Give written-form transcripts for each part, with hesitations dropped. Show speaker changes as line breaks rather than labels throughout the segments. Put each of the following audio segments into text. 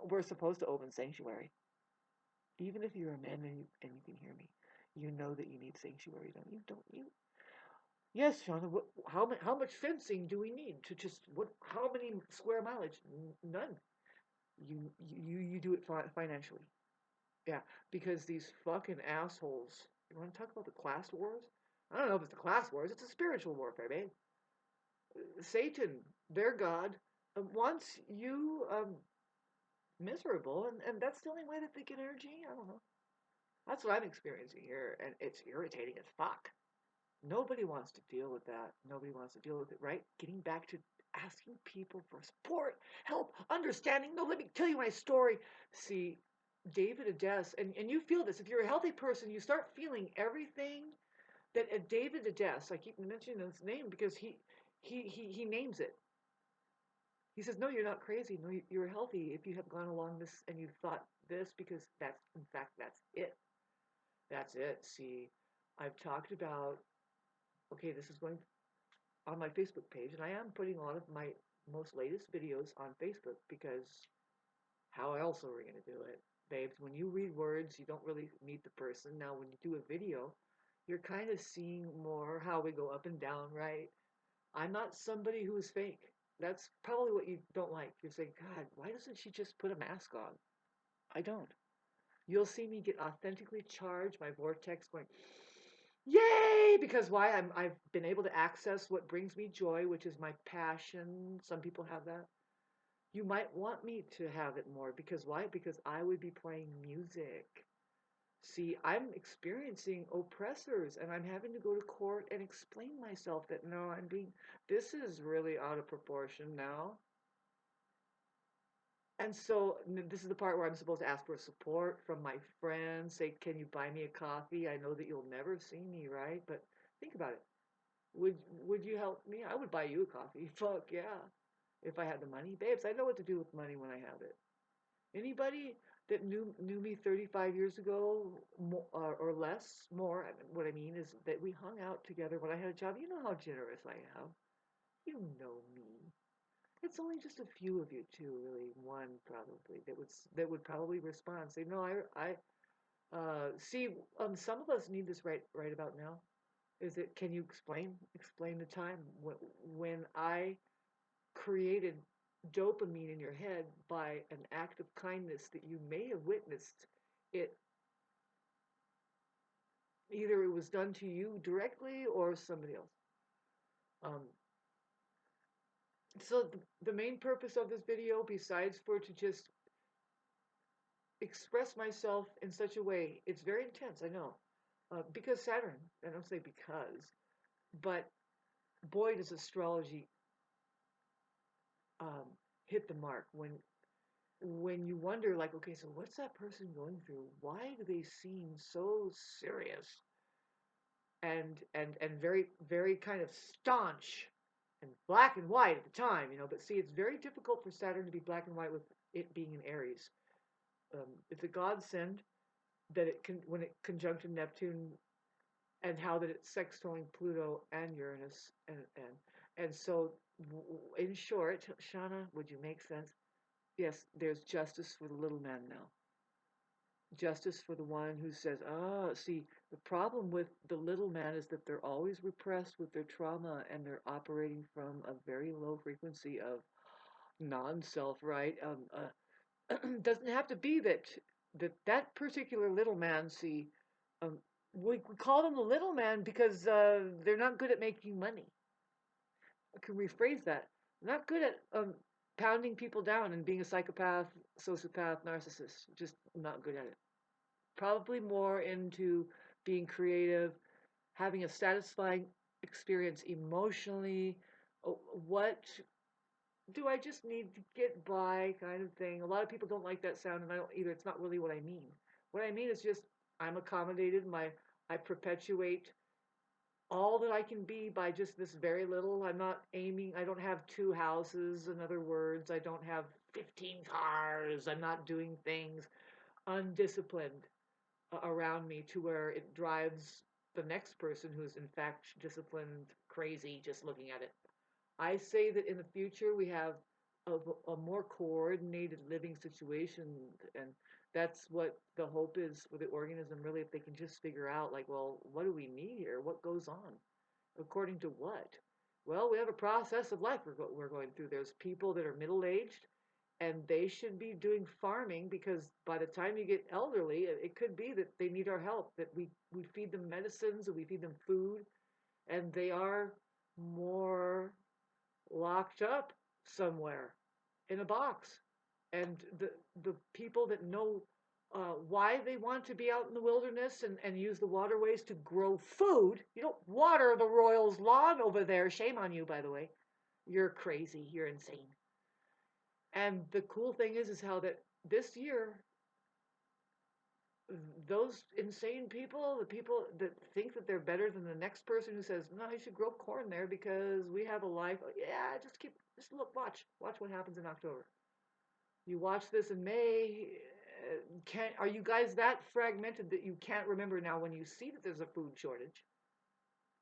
We're supposed to open sanctuary. Even if you're a man and you can hear me, you know that you need sanctuary, don't you? Don't you? Yes, Shauna. How much fencing do we need to just what? How many square mileage? None. You do it financially. Yeah, because these fucking assholes. You want to talk about the class wars? I don't know if it's the class wars. It's a spiritual warfare, babe. Satan, their god, wants you miserable, and that's the only way that they get energy. I don't know. That's what I'm experiencing here, and it's irritating as fuck. Nobody wants to deal with that. Nobody wants to deal with it, right? Getting back to asking people for support, help, understanding. No, let me tell you my story. See, David Ades, and you feel this. If you're a healthy person, you start feeling everything that David Ades, I keep mentioning his name because he names it. He says, no, you're not crazy. No, you're healthy if you have gone along this and you've thought this because that's, in fact, that's it. That's it. See, I've talked about, okay, this is going on my Facebook page, and I am putting a lot of my most latest videos on Facebook because how else are we going to do it? Babes, when you read words, you don't really meet the person. Now, when you do a video, you're kind of seeing more how we go up and down, right? I'm not somebody who is fake. That's probably what you don't like. You're saying, God, why doesn't she just put a mask on? I don't. You'll see me get authentically charged, my vortex going, yay! Because why? I've been able to access what brings me joy, which is my passion. Some people have that. You might want me to have it more because why? Because I would be playing music. See, I'm experiencing oppressors and I'm having to go to court and explain myself that no, this is really out of proportion now. And so this is the part where I'm supposed to ask for support from my friends, say, can you buy me a coffee? I know that you'll never see me, right? But think about it. Would you help me? I would buy you a coffee. Fuck yeah. If I had the money. Babes, I know what to do with money when I have it. Anybody that knew me 35 years ago or less, more, what I mean is that we hung out together when I had a job. You know how generous I am. You know me. It's only just a few of you, too, really. One probably that would probably respond. Say, no, see. Some of us need this right about now. Is it? Can you explain the time when I created dopamine in your head by an act of kindness that you may have witnessed? It either it was done to you directly or somebody else. Um, so the main purpose of this video, besides for to just express myself in such a way. It's very intense, I know, because Saturn. I don't say because, but boy, does astrology hit the mark when you wonder, like, okay, so what's that person going through? Why do they seem so serious and very very kind of staunch and black and white at the time, you know? But see, it's very difficult for Saturn to be black and white with it being in Aries. It's a godsend that it can when it conjuncted Neptune and how that it's sextiling Pluto and Uranus and so in short, Shauna, would you make sense? Yes, there's justice for the little man now. Justice for the one who says, ah, see, the problem with the little man is that they're always repressed with their trauma and they're operating from a very low frequency of non-self, right? Doesn't have to be that particular little man, see, um, we call them the little man because they're not good at making money. I can rephrase that. Not good at pounding people down and being a psychopath, sociopath, narcissist. Just not good at it. Probably more into being creative, having a satisfying experience emotionally. What do I just need to get by kind of thing? A lot of people don't like that sound, and I don't either. It's not really what I mean. What I mean is just I'm accommodated. I perpetuate all that I can be by just this very little. I'm not aiming. I don't have two houses. In other words, I don't have 15 cars. I'm not doing things undisciplined around me to where it drives the next person who's in fact disciplined crazy just looking at it. I say that in the future we have of a more coordinated living situation, and that's what the hope is for the organism, really, if they can just figure out, like, well, what do we need here? What goes on? According to what? Well, we have a process of life we're going through. There's people that are middle-aged, and they should be doing farming, because by the time you get elderly, it could be that they need our help, that we feed them medicines, and we feed them food, and they are more locked up somewhere in a box. And the people that know why they want to be out in the wilderness and use the waterways to grow food. You don't water the Royals' lawn over there. Shame on you, by the way. You're crazy. You're insane. And the cool thing is how that this year, those insane people, the people that think that they're better than the next person who says, no, you should grow corn there because we have a life. Yeah, just look, watch what happens in October. You watch this in May. Are you guys that fragmented that you can't remember now when you see that there's a food shortage?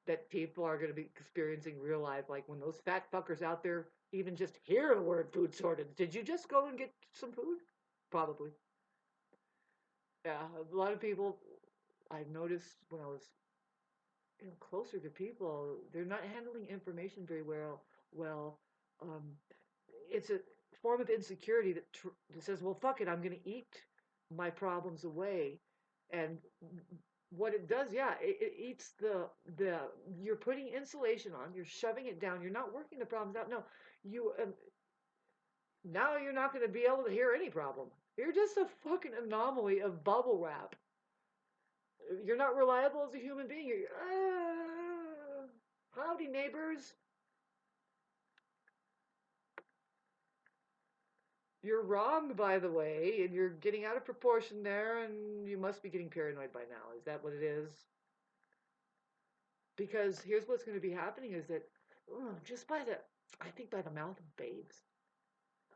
That people are going to be experiencing real life, like when those fat fuckers out there even just hear the word food shortage. Did you just go and get some food? Probably. Yeah, a lot of people I've noticed when I was closer to people, they're not handling information very well. Well, um, it's a form of insecurity that says, well, fuck it, I'm going to eat my problems away. And what it does, yeah, it eats the, you're putting insulation on, you're shoving it down, you're not working the problems out. No, you, now you're not going to be able to hear any problem. You're just a fucking anomaly of bubble wrap. You're not reliable as a human being. Howdy, neighbors. You're wrong, by the way, and you're getting out of proportion there, and you must be getting paranoid by now. Is that what it is? Because here's what's going to be happening is that just I think by the mouth of babes,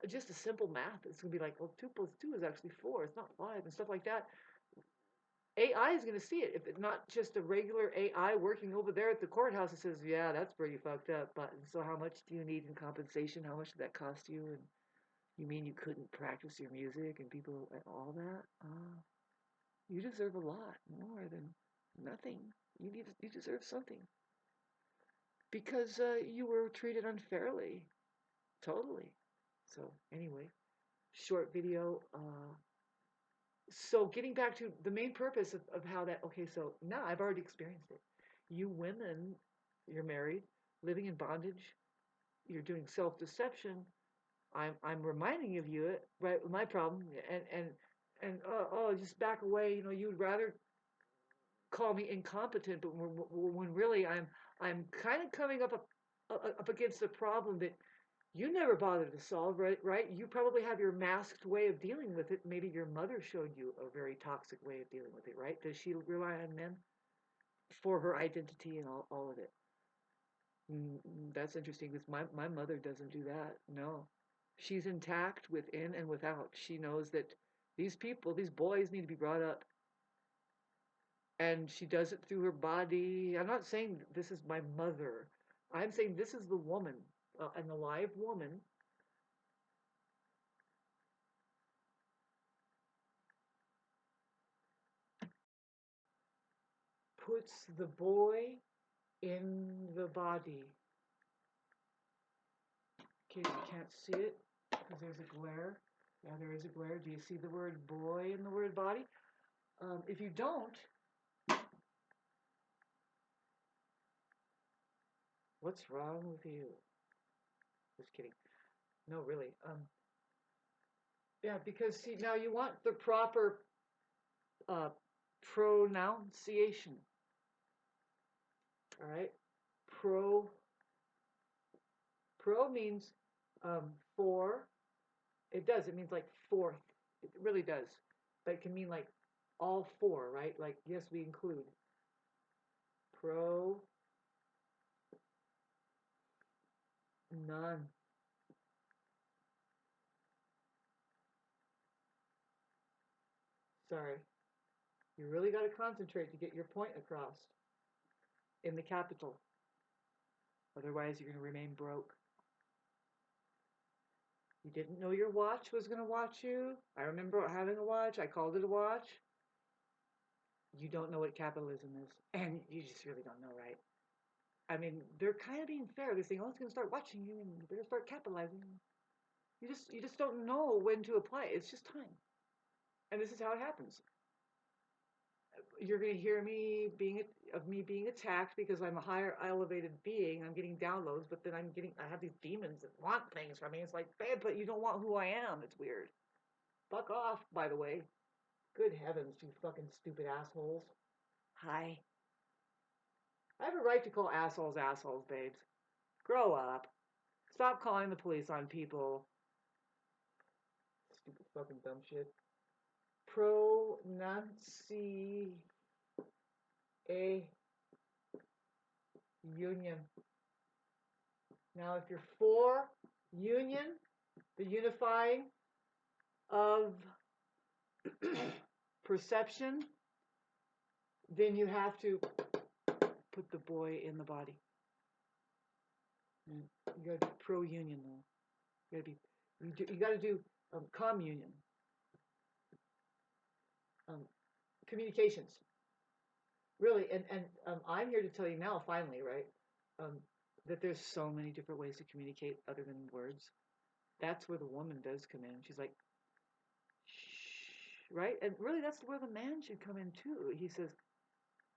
just a simple math, it's going to be like, well, 2 plus 2 is actually 4. It's not 5 and stuff like that. AI is going to see it. If it's not just a regular AI working over there at the courthouse, it says, yeah, that's pretty fucked up. But so how much do you need in compensation? How much did that cost you? And you mean you couldn't practice your music and people and all that? You deserve a lot more than nothing. You deserve something because you were treated unfairly, totally. So anyway, short video. So getting back to the main purpose of how that. Okay, so now I've already experienced it. You women, you're married, living in bondage. You're doing self-deception. I'm reminding of you, right? My problem, and just back away. You'd rather call me incompetent, but when really I'm kind of coming up against a problem that you never bothered to solve, right? Right? You probably have your masked way of dealing with it. Maybe your mother showed you a very toxic way of dealing with it, right? Does she rely on men for her identity and all of it? That's interesting because my mother doesn't do that. No. She's intact within and without. She knows that these people, these boys need to be brought up. And she does it through her body. I'm not saying this is my mother. I'm saying this is the woman, an alive woman. Puts the boy in the body. Okay, you can't see it because there's a glare. Yeah, there is a glare. Do you see the word boy in the word body? If you don't, what's wrong with you? Just kidding. No, really. Yeah, because see, now you want the proper uh, pronunciation. All right, pro pro means for. It does. It means like fourth. It really does. But it can mean like all four, right? Like yes, we include pro, none. Sorry, you really got to concentrate to get your point across in the capital. Otherwise, you're going to remain broke. You didn't know your watch was going to watch you. I remember having a watch. I called it a watch. You don't know what capitalism is. And you just really don't know, right? I mean, they're kind of being fair. They're saying, oh, it's going to start watching you and you better start capitalizing. You just don't know when to apply it. It's just time. And this is how it happens. You're going to hear me being attacked because I'm a higher elevated being. I'm getting downloads, but then I have these demons that want things from me. It's like, babe, but you don't want who I am. It's weird. Fuck off, by the way. Good heavens, you fucking stupid assholes. Hi. I have a right to call assholes assholes, babes. Grow up. Stop calling the police on people. Stupid fucking dumb shit. Pronunciation. Union. Now, if you're for union, the unifying of perception, then you have to put the boy in the body. You gotta be pro-union, though. You gotta do communion. Communications. Really, and I'm here to tell you now, finally, right, that there's so many different ways to communicate other than words. That's where the woman does come in. She's like, shh, right? And really, that's where the man should come in, too. He says,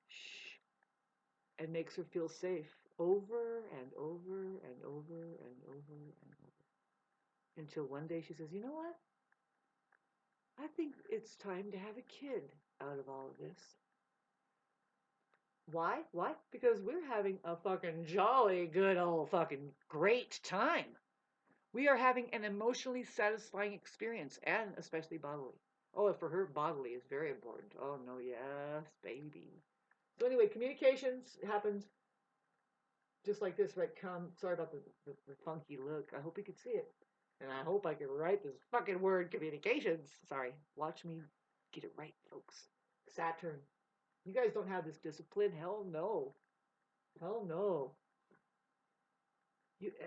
shh, and makes her feel safe over and over and over and over and over. Until one day she says, you know what? I think it's time to have a kid out of all of this. Why? Why? Because we're having a fucking jolly good old fucking great time. We are having an emotionally satisfying experience, and especially bodily. Oh, for her, bodily is very important. Oh, no, yes, baby. So anyway, communications happens just like this, right? Sorry about the funky look. I hope you can see it. And I hope I can write this fucking word, communications. Sorry. Watch me get it right, folks. Saturn. You guys don't have this discipline. Hell no. Hell no.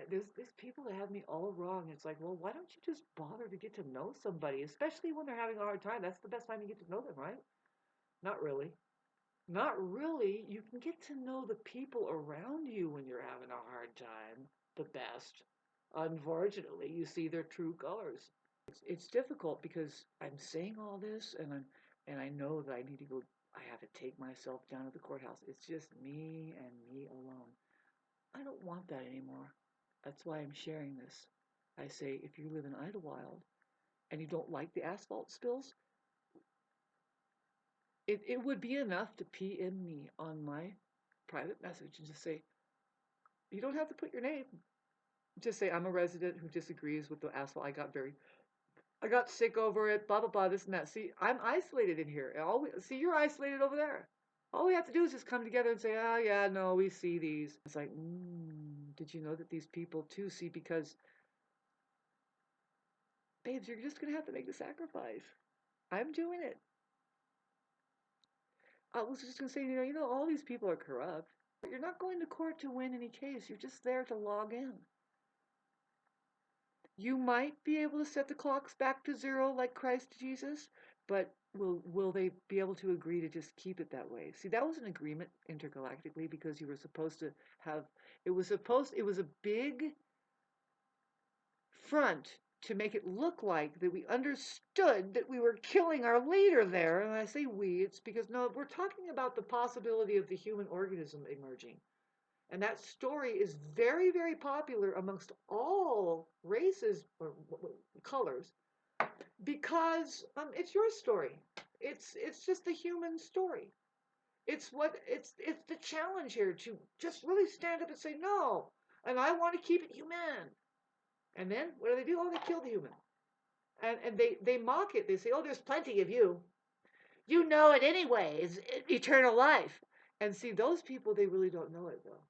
There's people that have me all wrong. It's like, well, why don't you just bother to get to know somebody, especially when they're having a hard time? That's the best time you get to know them, right? Not really. Not really. You can get to know the people around you when you're having a hard time the best. Unfortunately, you see their true colors. It's difficult because I'm saying all this and I know that I need to go. I have to take myself down to the courthouse. It's just me and me alone. I don't want that anymore. That's why I'm sharing this. I say, if you live in Idlewild and you don't like the asphalt spills, it would be enough to PM me on my private message and just say, you don't have to put your name. Just say, I'm a resident who disagrees with the asphalt. I got sick over it, blah, blah, blah, this and that. See, I'm isolated in here. See, you're isolated over there. All we have to do is just come together and say, oh, yeah, no, we see these. It's like, did you know that these people, too, see, because, babes, you're just going to have to make the sacrifice. I'm doing it. I was just going to say, you know, all these people are corrupt. You're not going to court to win any case. You're just there to log in. You might be able to set the clocks back to zero like Christ Jesus, but will they be able to agree to just keep it that way? See, that was an agreement intergalactically because you were supposed to have, it was a big front to make it look like that we understood that we were killing our leader there. And I say we, it's because, no, we're talking about the possibility of the human organism emerging. And that story is very, very popular amongst all races or colors because it's your story. It's just a human story. It's the challenge here to just really stand up and say no, and I want to keep it human. And then what do? Oh, they kill the human, and they mock it. They say, oh, there's plenty of you. You know it anyways. Eternal life. And see, those people, they really don't know it though.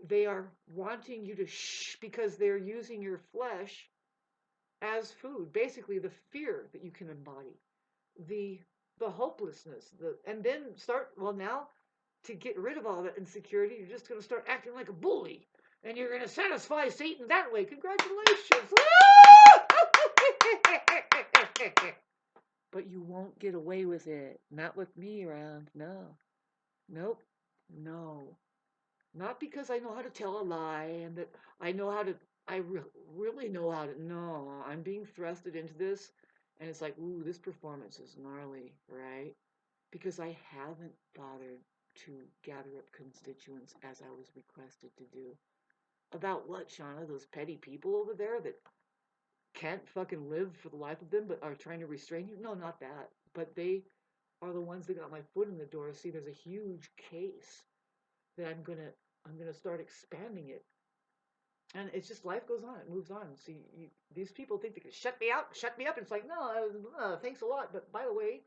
They are wanting you to shh because they're using your flesh as food. Basically, the fear that you can embody, the hopelessness, and then start. Well, now to get rid of all that insecurity, you're just going to start acting like a bully, and you're going to satisfy Satan that way. Congratulations! Woo! But you won't get away with it. Not with me around. No. Nope. No. Not because I know how to tell a lie and that I know how to, really know how to. No, I'm being thrusted into this, and it's like, ooh, this performance is gnarly, right? Because I haven't bothered to gather up constituents as I was requested to do. About what, Shauna? Those petty people over there that can't fucking live for the life of them but are trying to restrain you? No, not that. But they are the ones that got my foot in the door. See, there's a huge case that I'm gonna start expanding it. And it's just life goes on, it moves on. See, these people think they can shut me out, shut me up. And it's like, no, thanks a lot. But by the way,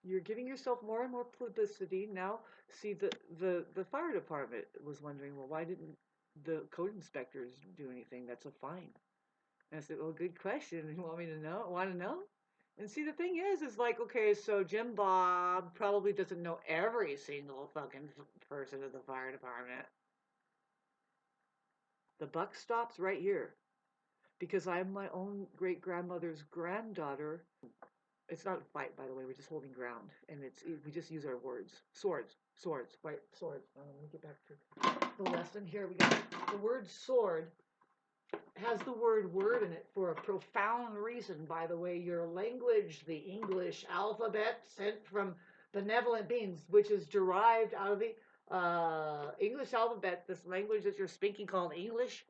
you're giving yourself more and more publicity now. See, the fire department was wondering, well, why didn't the code inspectors do anything? That's a fine. And I said, well, good question. You want me to know? Want to know? And see, the thing is like, okay, so Jim Bob probably doesn't know every single fucking person at the fire department. The buck stops right here because I'm my own great grandmother's granddaughter. It's not a fight, by the way. We're just holding ground, and we just use our words. Swords, right? Swords. Let me get back to the lesson here. We got the word sword has the word word in it for a profound reason. By the way, your language, the English alphabet sent from benevolent beings, which is derived out of the English alphabet, this language that you're speaking called English,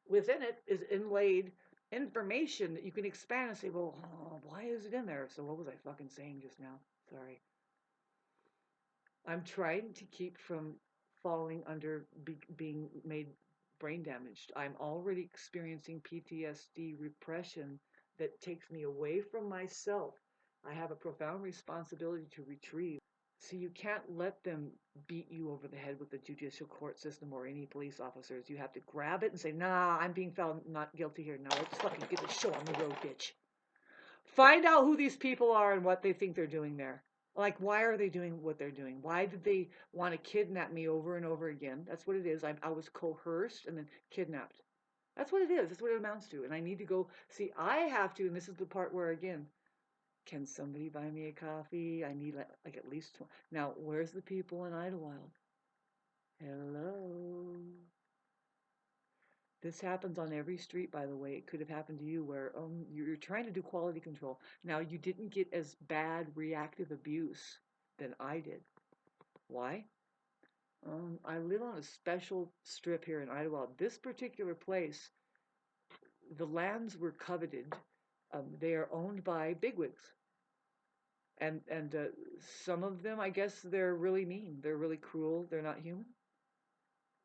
within it is inlaid information that you can expand and say, well, why is it in there? So what was I fucking saying just now? Sorry. I'm trying to keep from falling under being made brain damaged. I'm already experiencing PTSD repression that takes me away from myself. I have a profound responsibility to retrieve. So you can't let them beat you over the head with the judicial court system or any police officers. You have to grab it and say, nah, I'm being found not guilty here. No, let's fucking get the show on the road, bitch. Find out who these people are and what they think they're doing there. Like, why are they doing what they're doing? Why did they want to kidnap me over and over again? That's what it is. I was coerced and then kidnapped. That's what it is. That's what it amounts to. And I need to go see. I have to, and this is the part where, again, can somebody buy me a coffee? I need like at least 20. Now, where's the people in Idlewild? Hello. This happens on every street, by the way. It could have happened to you where you're trying to do quality control. Now, you didn't get as bad reactive abuse than I did. Why? I live on a special strip here in Idlewild. This particular place, the lands were coveted. They are owned by bigwigs. And some of them, I guess, they're really mean. They're really cruel. They're not human.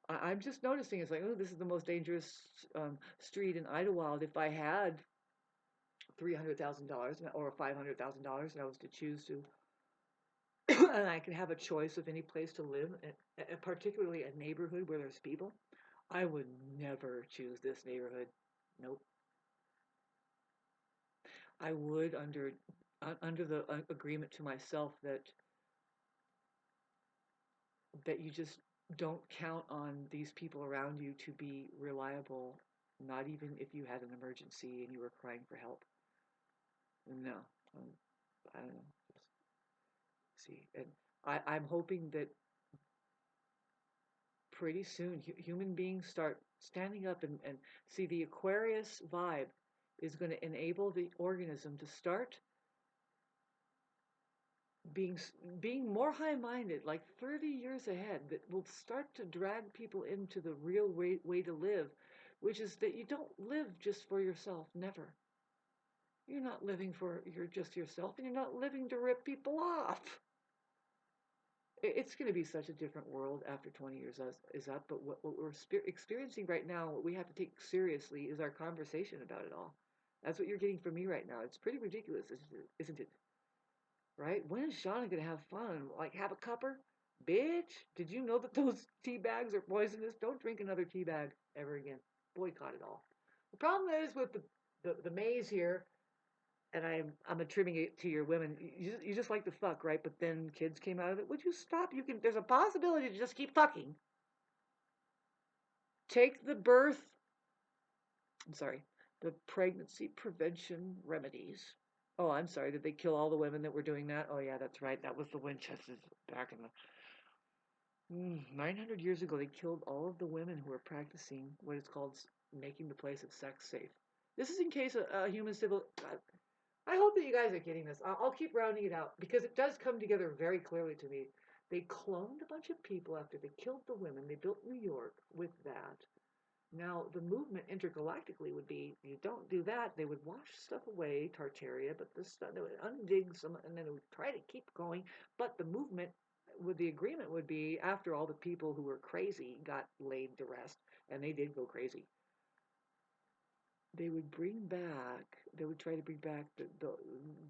I'm just noticing it's like, oh, this is the most dangerous street in Idlewild. If I had $300,000 or $500,000 and I was to choose to, and I could have a choice of any place to live, particularly a neighborhood where there's people, I would never choose this neighborhood. Nope. I would under the agreement to myself that you just don't count on these people around you to be reliable, not even if you had an emergency and you were crying for help. No, I don't know. Just see, and I'm hoping that pretty soon human beings start standing up and see the Aquarius vibe is going to enable the organism to start being more high-minded, like 30 years ahead, that will start to drag people into the real way to live, which is that you don't live just for yourself. Never. You're not living for just yourself, and you're not living to rip people off. It's going to be such a different world after 20 years is up, but what we're experiencing right now, what we have to take seriously is our conversation about it all. That's what you're getting from me right now. It's pretty ridiculous, isn't it? Right? When is Shauna gonna have fun? Like, have a cupper? Bitch, did you know that those tea bags are poisonous? Don't drink another tea bag ever again. Boycott it all. The problem is with the maize here, and I'm attributing it to your women. You just like to fuck, right? But then kids came out of it. Would you stop? There's a possibility to just keep fucking. Take the pregnancy prevention remedies Oh, I'm sorry. Did they kill all the women that were doing that? Oh, yeah, that's right. That was the Winchesters back in the 900 years ago. They killed all of the women who were practicing what is called making the place of sex safe. This is in case a human civil. I hope that you guys are getting this. I'll keep rounding it out because it does come together very clearly to me. They cloned a bunch of people after they killed the women. They built New York with that. Now, the movement intergalactically would be you don't do that. They would wash stuff away, Tartaria, but this stuff, they would undig some, and then they would try to keep going. But the movement, with the agreement, would be after all the people who were crazy got laid to rest, and they did go crazy. They would bring back, they would try to bring back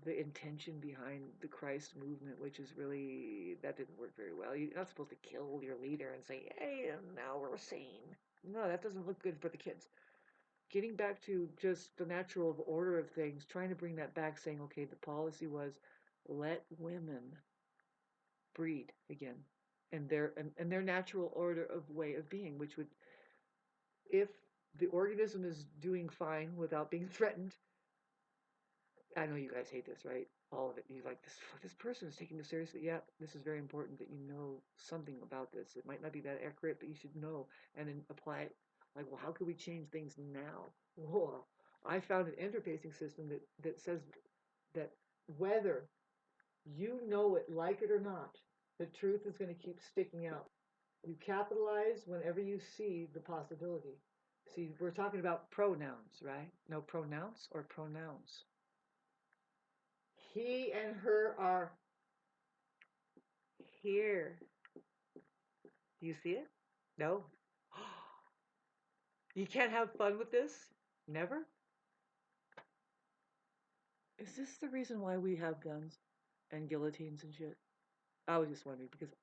the intention behind the Christ movement, which is really, that didn't work very well. You're not supposed to kill your leader and say, hey, and now we're sane. No, that doesn't look good for the kids. Getting back to just the natural order of things, trying to bring that back, saying, okay, the policy was let women breed again, and their natural order of way of being, which would, if the organism is doing fine without being threatened. I know you guys hate this, right? All of it. You like this. This person is taking this seriously. Yeah, this is very important that you know something about this. It might not be that accurate, but you should know and then apply it. Like, well, how can we change things now? Whoa. I found an interfacing system that says that whether you know it, like it or not, the truth is going to keep sticking out. You capitalize whenever you see the possibility. See, we're talking about pronouns, right? No, pronouns or pronouns. He and her are here. Do you see it? No. You can't have fun with this? Never? Is this the reason why we have guns and guillotines and shit? I was just wondering because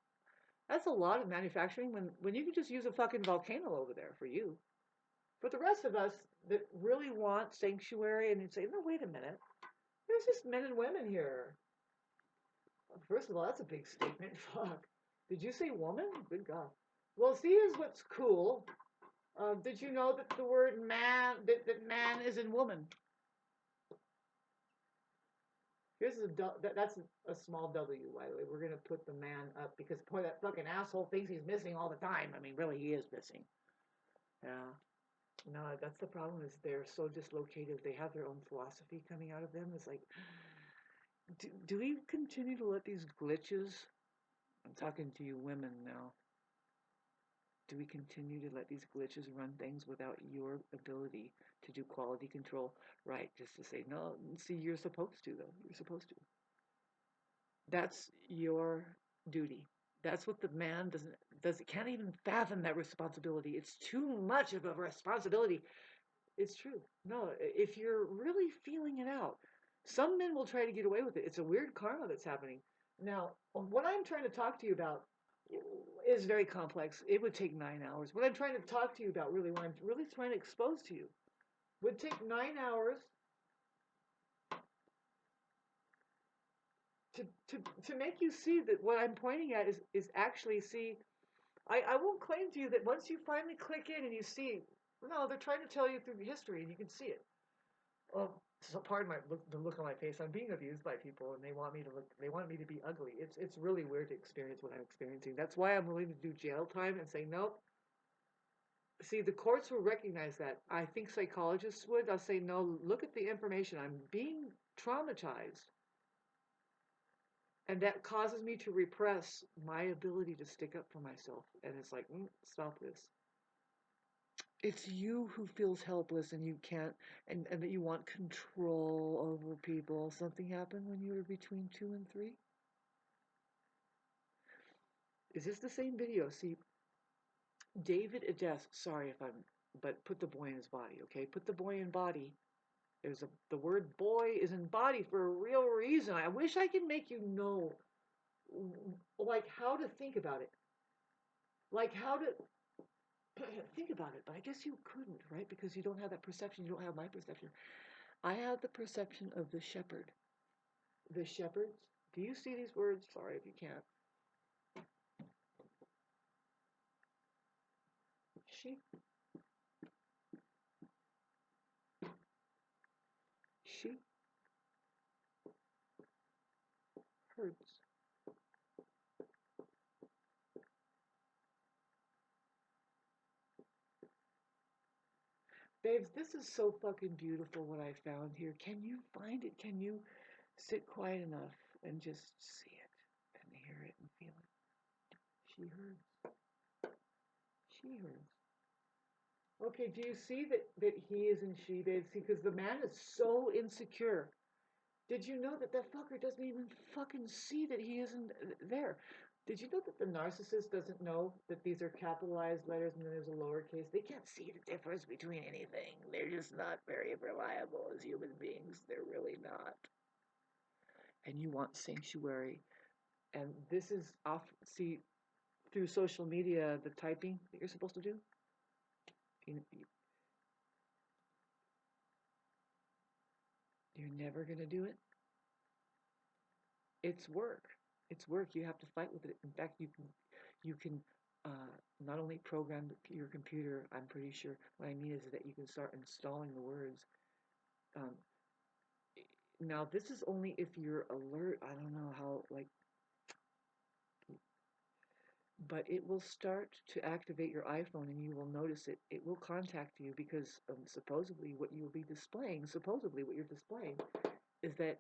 that's a lot of manufacturing when you can just use a fucking volcano over there for you. For the rest of us that really want sanctuary and you say, no, wait a minute. There's just men and women here. First of all, that's a big statement. Fuck. Did you say woman? Good God. Well, see, here's what's cool. Did you know that the word man, that man is in woman? Here's that's a small W, by the way. We're going to put the man up because, boy, that fucking asshole thinks he's missing all the time. I mean, really, he is missing. Yeah. No, that's the problem is they're so dislocated. They have their own philosophy coming out of them. It's like, do we continue to let these glitches? I'm talking to you women now. Do we continue to let these glitches run things without your ability to do quality control? Right, just to say, no, see, you're supposed to, though. You're supposed to. That's your duty. That's what the man can't even fathom that responsibility. It's too much of a responsibility. It's true. No, if you're really feeling it out, some men will try to get away with it. It's a weird karma that's happening. Now, what I'm trying to talk to you about is very complex. It would take 9 hours. What I'm trying to talk to you about, really, what I'm really trying to expose to you, would take 9 hours to make you see that what I'm pointing at is actually, see, I won't claim to you that once you finally click in and you see, no, they're trying to tell you through history and you can see it. Well, so pardon the look on my face. I'm being abused by people, and they want me to look. They want me to be ugly. It's really weird to experience what I'm experiencing. That's why I'm willing to do jail time and say nope. See, the courts will recognize that. I think psychologists would. I'll say no. Look at the information. I'm being traumatized, and that causes me to repress my ability to stick up for myself. And it's like, stop this. It's you who feels helpless and you can't, and that you want control over people. Something happened when you were between 2 and 3? Is this the same video? See, David Ades, sorry if I'm, but put the boy in his body, okay? Put the boy in body. The word boy is in body for a real reason. I wish I could make you know, like, how to think about it. Like, how to think about it, but I guess you couldn't, right? Because you don't have that perception. You don't have my perception. I have the perception of the shepherd. The shepherds. Do you see these words? Sorry if you can't. Sheep. Sheep. babes, this is so fucking beautiful what I found here. Can you find it? Can you sit quiet enough and just see it and hear it and feel it? She heard. She heard. Okay, do you see that he is in she, babe? See, because the man is so insecure. Did you know that that fucker doesn't even fucking see that he isn't there? Did you know that the narcissist doesn't know that these are capitalized letters and then there's a lowercase? They can't see the difference between anything. They're just not very reliable as human beings. They're really not. And you want sanctuary. And this is off, see, through social media, the typing that you're supposed to do. You're never going to do it. It's work. It's work. You have to fight with it. In fact, you can not only program your computer. I'm pretty sure what I mean is that you can start installing the words. Um, now, this is only if you're alert. I don't know how, like, but it will start to activate your iPhone, and you will notice it. It will contact you because supposedly what you will be displaying, supposedly what you're displaying, is that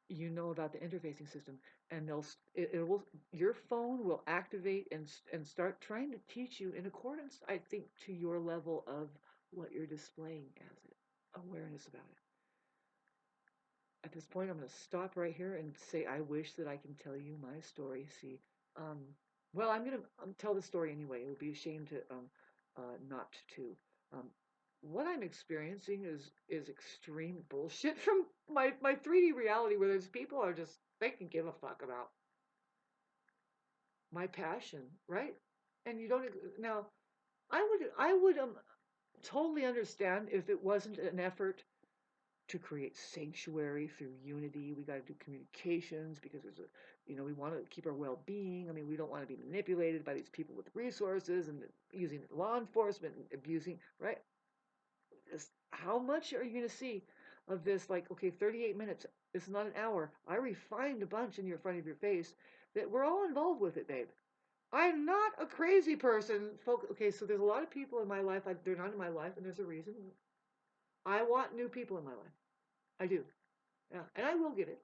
you know about the interfacing system, and it will, your phone will activate and start trying to teach you in accordance, I think, to your level of what you're displaying as it, awareness about it. At this point, I'm going to stop right here and say I wish that I can tell you my story. See, um, well, I'm going to tell the story anyway. It would be a shame to not to. Um, what I'm experiencing is extreme bullshit from my 3D reality, where there's people are just, they can give a fuck about my passion, right? And you don't now. I would totally understand if it wasn't an effort to create sanctuary through unity. We got to do communications because there's a, we want to keep our well-being. I mean, we don't want to be manipulated by these people with resources and using law enforcement and abusing, right? How much are you going to see of this? Like, okay, 38 minutes. It's not an hour. I refined a bunch in your front of your face that we're all involved with it, babe. I'm not a crazy person. Okay, so there's a lot of people in my life. They're not in my life, and there's a reason. I want new people in my life. I do. Yeah, and I will get it.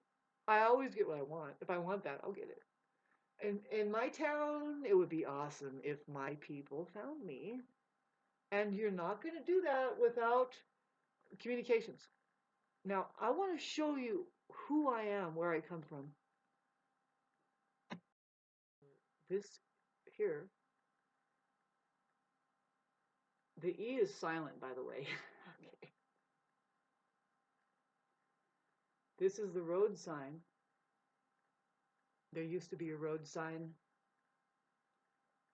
I always get what I want. If I want that, I'll get it. And in my town, it would be awesome if my people found me. And you're not going to do that without communications. Now, I want to show you who I am, where I come from. This here, the E is silent, by the way. Okay. This is the road sign. There used to be a road sign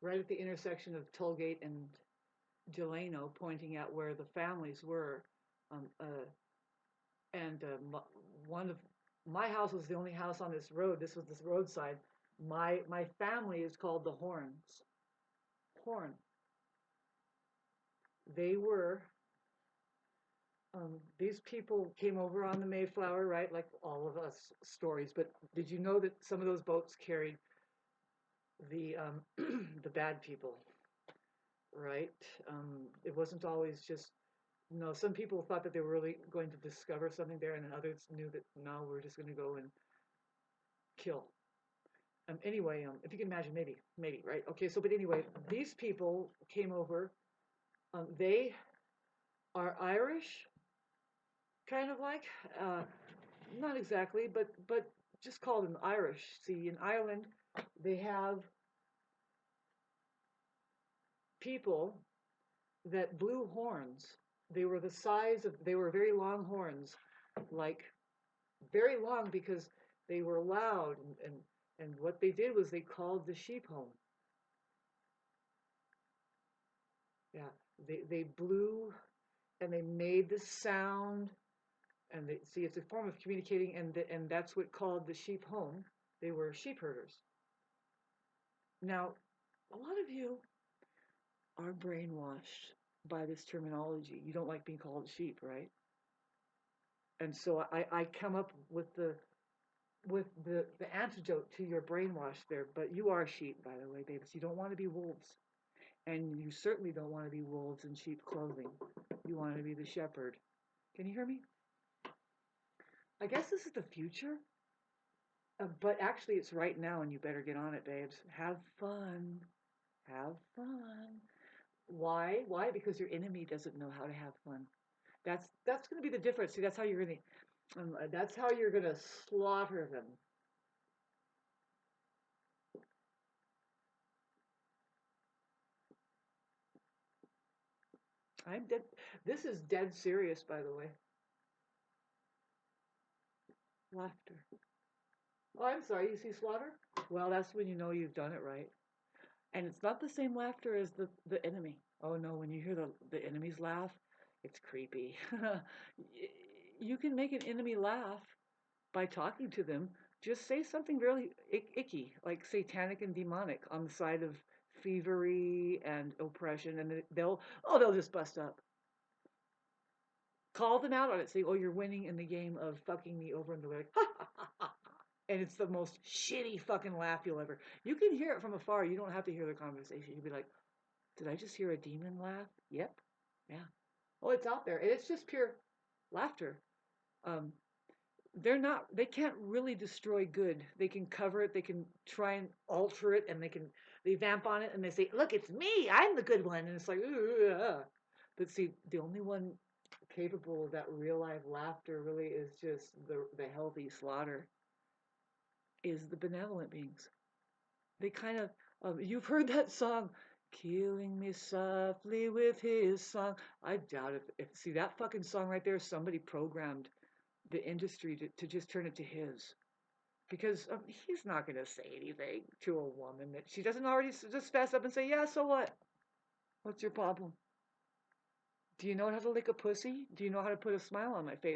right at the intersection of Tollgate and Delano, pointing out where the families were. One of my house was the only house on this road. This was this roadside. My family is called the Horns. Horn. They were these people came over on the Mayflower, right? Like all of us stories. But did you know that some of those boats carried the the bad people, right? It wasn't always just, no, some people thought that they were really going to discover something there, and then others knew that no, we're just going to go and kill. Anyway, if you can imagine, maybe, right? Okay, so but anyway, these people came over. They are Irish, kind of like, not exactly, but just call them Irish. See, in Ireland, they have people that blew horns. They were the size of, they were very long horns, like very long because they were loud, and what they did was they called the sheep home. Yeah, they blew and they made the sound, and they see it's a form of communicating, and that's what called the sheep home. They were sheep herders. Now, a lot of you are brainwashed by this terminology. You don't like being called sheep, right? And so I come up with the antidote to your brainwash there. But you are sheep, by the way, babies. You don't want to be wolves. And you certainly don't want to be wolves in sheep clothing. You want to be the shepherd. Can you hear me? I guess this is the future. But actually, it's right now, and you better get on it, babes. Have fun. Have fun. Why? Why? Because your enemy doesn't know how to have fun. That's going to be the difference. See, that's how you're gonna slaughter them. I'm dead. This is dead serious, by the way. Laughter. Oh, I'm sorry. You see slaughter? Well, that's when you know you've done it right. And it's not the same laughter as the enemy. Oh no, when you hear the enemy's laugh, it's creepy. You can make an enemy laugh by talking to them. Just say something really icky, like satanic and demonic on the side of thievery and oppression, and they'll just bust up. Call them out on it. Say, oh, you're winning in the game of fucking me over, and they're like, ha ha ha ha. And it's the most shitty fucking laugh you'll ever. You can hear it from afar. You don't have to hear the conversation. You'll be like, did I just hear a demon laugh? Yep. Yeah. Oh, it's out there. And it's just pure laughter. Um, they can't really destroy good. They can cover it. They can try and alter it, and they vamp on it, and they say, look, it's me. I'm the good one. And it's like, ooh. But see, the only one capable of that real life laughter really is just the healthy slaughter, is the benevolent beings. They kind of, you've heard that song, killing me softly with his song. I doubt it. See, that fucking song right there, somebody programmed the industry to just turn it to his. Because he's not going to say anything to a woman that she doesn't already just fess up and say, yeah, so what? What's your problem? Do you know how to lick a pussy? Do you know how to put a smile on my face?